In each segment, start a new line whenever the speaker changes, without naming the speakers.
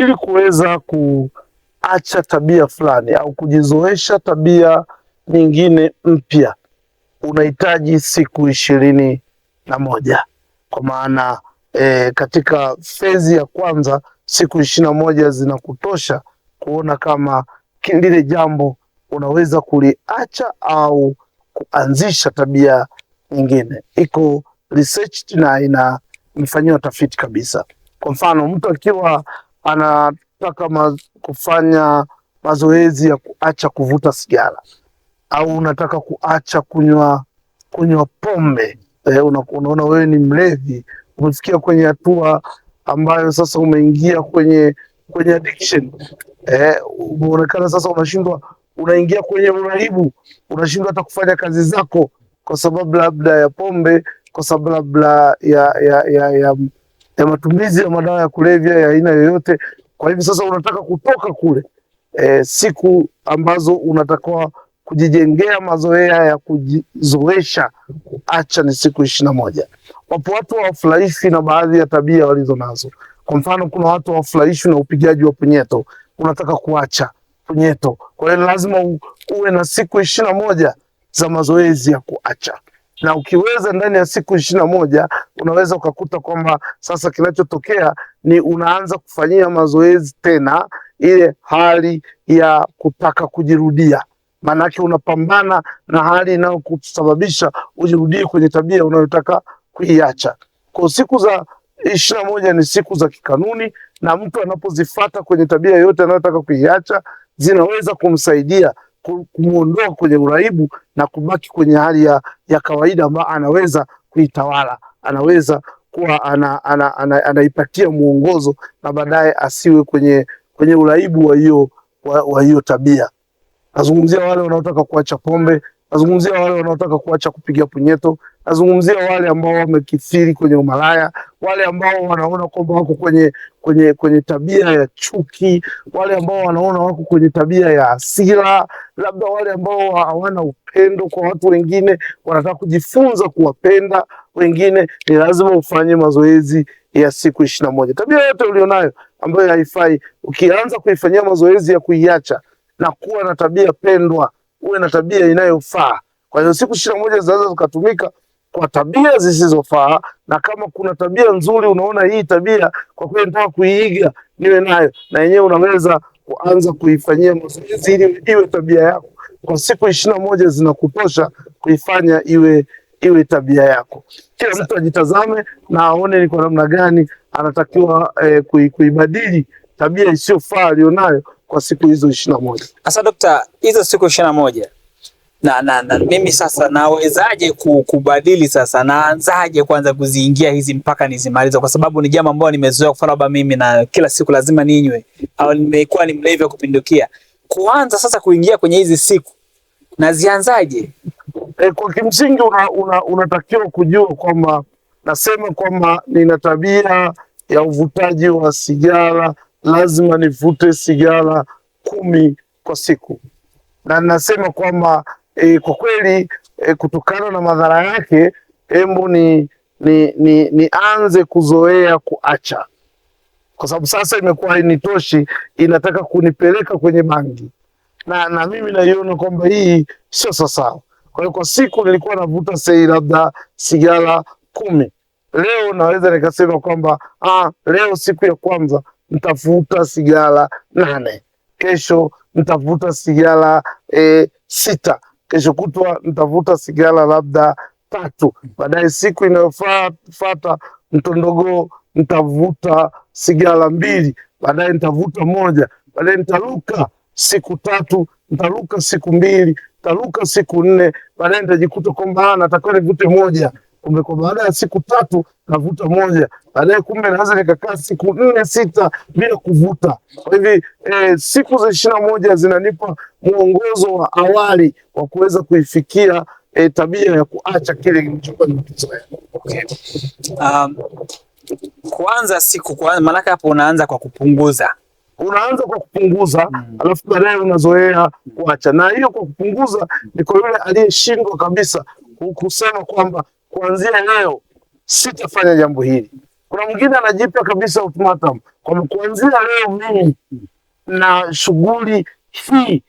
ili kuweza kuacha tabia fulani au kujizoesha tabia nyingine mpya unahitaji siku 21, kwa maana katika fezi ya kwanza siku 21 zinakutosha kuona kama lile jambo unaweza kuliacha au kuanzisha tabia nyingine. Iko research na imefanyiwa tafiti kabisa. Kwa mfano, mtu akiwa anataka kufanya mazoezi ya kuacha kuvuta sigara au unataka kuacha kunywa pombe, unaona wewe ni mlevi, umefikia kwenye hatua ambayo sasa umeingia kwenye addiction, umeonekana sasa unaingia kwenye uraibu, unashindwa hata kufanya kazi zako kwa sababu labda ya pombe, kwa sababu labda ya matumizi ya madawa ya kulevya ya aina yoyote. Kwa hivyo sasa unataka kutoka kule, siku ambazo unatakiwa kujijengea mazoea ya kujizoesha kuacha ni siku 21. Wapo watu hawafurahishwi na baadhi ya tabia walizo nazo. Kwa mfano, kuna watu hawafurahishwi na upigaji wa punyeto, unataka kuacha punyeto. Kwa hiyo lazima uwe na siku 21 za mazoezi ya kuacha, na ukiweza ndani ya siku 21 unaweza ukakuta kwamba sasa kinachotokea ni unaanza kufanyia mazoezi tena ile hali ya kutaka kujirudia. Maanake unapambana na hali inayokusababisha ujirudie kwenye tabia unayotaka kuiacha. Kwa siku za 21 ni siku za kikanuni, na mtu anapozifuata kwenye tabia yote anayotaka kuiacha zinaweza kumsaidia kumuondoa kwenye uraibu na kubaki kwenye hali ya kawaida ambayo anaweza kuitawala, anaweza kuwa anaipatia muongozo na baadaye asiwe kwenye uraibu wa hiyo tabia. Nazungumzia wale wanaotaka kuacha pombe, nazungumzia wale wanaotaka kuacha kupiga punyeto, nazungumzia wale ambao wamekithiri kwenye umalaya, wale ambao wanaona kwamba wako kwenye tabia ya chuki, wale ambao wanaona wako kwenye tabia ya hasira, labda wale ambao hawana upendo kwa watu wengine, wanataka kujifunza kuwapenda wengine. Ni lazima ufanye mazoezi ya siku 21. Tabia yote ulionayo ambayo haifai, ukianza kuifanyia mazoezi ya kuiacha na kuwa na tabia pendwa, uwe na tabia inayofaa. Kwa hiyo siku 21 zinaweza zikatumika kwa tabia zisizofaa, na kama kuna tabia nzuri unaona hii tabia kwa kweli nataka kuiiga niwe nayo, na yenyewe unaweza kuanza kuifanyia mazoezi ili iwe tabia yako. Kwa siku 21 zinakutosha kuifanya iwe tabia yako. Kila mtu ajitazame na aone ni kwa namna gani anatakiwa kuibadili tabia isiyofaa alionayo kwa siku hizo 21.
Sasa Dokta, hizo siku 21 na mimi sasa nawezaje kubadili? Sasa naanzaje kwanza kuziingia hizi mpaka nizimalize? Kwa sababu ni jambo ambalo nimezoea kufanya baba mimi, na kila siku lazima ninywe, au nimekuwa ni mlevi wa kupindukia. Kuanza sasa kuingia kwenye hizi siku nazianzaje?
Kwa kimsingi unatakiwa kujua kwamba nasema kwamba nina tabia ya uvutaji wa sigara, lazima nivute sigara 10 kwa siku, na nasema kwamba kwa kweli kutokana na madhara yake, hebu nianze kuzoea kuacha, kwa sababu sasa imekuwa hainitoshi, inataka kunipeleka kwenye bangi, na mimi naiona kwamba hii sio sawa. Kwa hiyo kwa siku nilikuwa navuta labda sigara 10. Leo naweza nikasema kwamba leo siku ya kwanza nitavuta sigara 8, kesho nitavuta sigara 6, kesho kutwa nitavuta sigara labda 3, baadaye siku inayofuata mtondogoo nitavuta sigara 2, baadaye nitavuta 1, baadaye nitaruka siku 3, nitaruka siku 2, nitaruka siku 4, baadaye nitajikuta kwamba natakiwa nivute 1. Kumbe kwa baada ya siku 3 navuta 1, baadaye kumbe naweza nikakaa siku 4, 6 bila kuvuta. Kwa hivi siku za 21 zinanipa mwongozo wa awali wa kuweza kuifikia tabia ya kuacha kile kilichokuwa nimekizoea.
Okay. Kuanza maana hapo unaanza kwa kupunguza.
Unaanza kwa kupunguza, alafu baadaye unazoea kuacha. Na hiyo kwa kupunguza ni kwa yule aliyeshindwa kabisa kusema kwamba kuanzia leo sitafanya jambo hili. Kuna mwingine anajipa kabisa ultimatum kwa kuanzia leo mimi na shughuli hii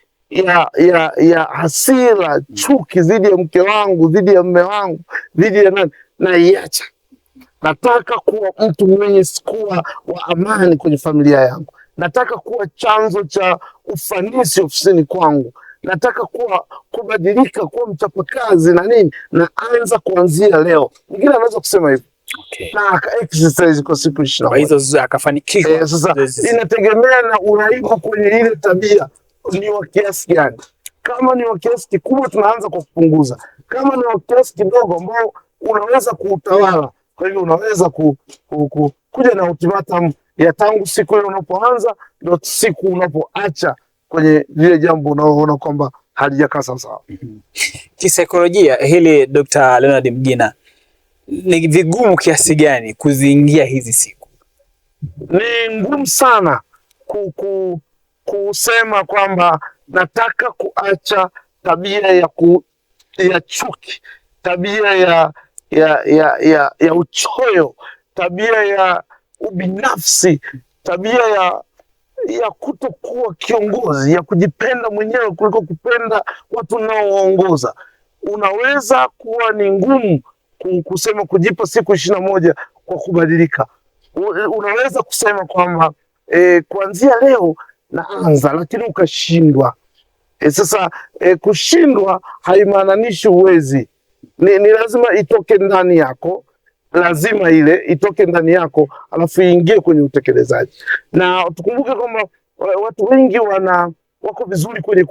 ya hasira, chuki dhidi ya mke wangu, dhidi ya mume wangu, dhidi ya nani, naiacha. Nataka kuwa mtu mwenye kuwa wa amani kwenye familia yangu. Nataka kuwa chanzo cha ufanisi ofisini kwangu. Nataka kubadilika, kuwa mchapakazi na nini. Naanza kuanzia leo. Mwingine anaweza kusema hivyo.
Okay.
Na exercise kwa siku 21.
Kwa hizo akafanikiwa.
Sasa inategemea na uraibu kwenye ile tabia ni wa kiasi gani. Kama ni wa kiasi kikubwa, tunaanza kwa kupunguza. Kama ni wa kiasi kidogo ambao unaweza kuutawala, kwa hivyo unaweza kuja na ultimatum ya tangu siku ile unapoanza ndio siku unapoacha kwenye lile jambo unaoona kwamba halijakaa sawa.
Kisaikolojia hili, Dr. Leonard Mgina, ni vigumu kiasi gani kuziingia hizi siku?
Ni ngumu sana kusema kwamba nataka kuacha tabia ya chuki, tabia ya uchoyo, tabia ya ubinafsi, tabia ya kutokuwa kiongozi, ya kujipenda mwenyewe kuliko kupenda watu unaowaongoza. Unaweza kuwa ni ngumu kusema kujipa siku 21 kwa kubadilika. Unaweza kusema kwamba kuanzia leo naanza, lakini ukashindwa. Sasa kushindwa haimaanishi uwezi. Ni lazima itoke ndani yako, lazima ile itoke ndani yako, alafu iingie kwenye utekelezaji. Na tukumbuke kwamba watu wengi wako vizuri kwenye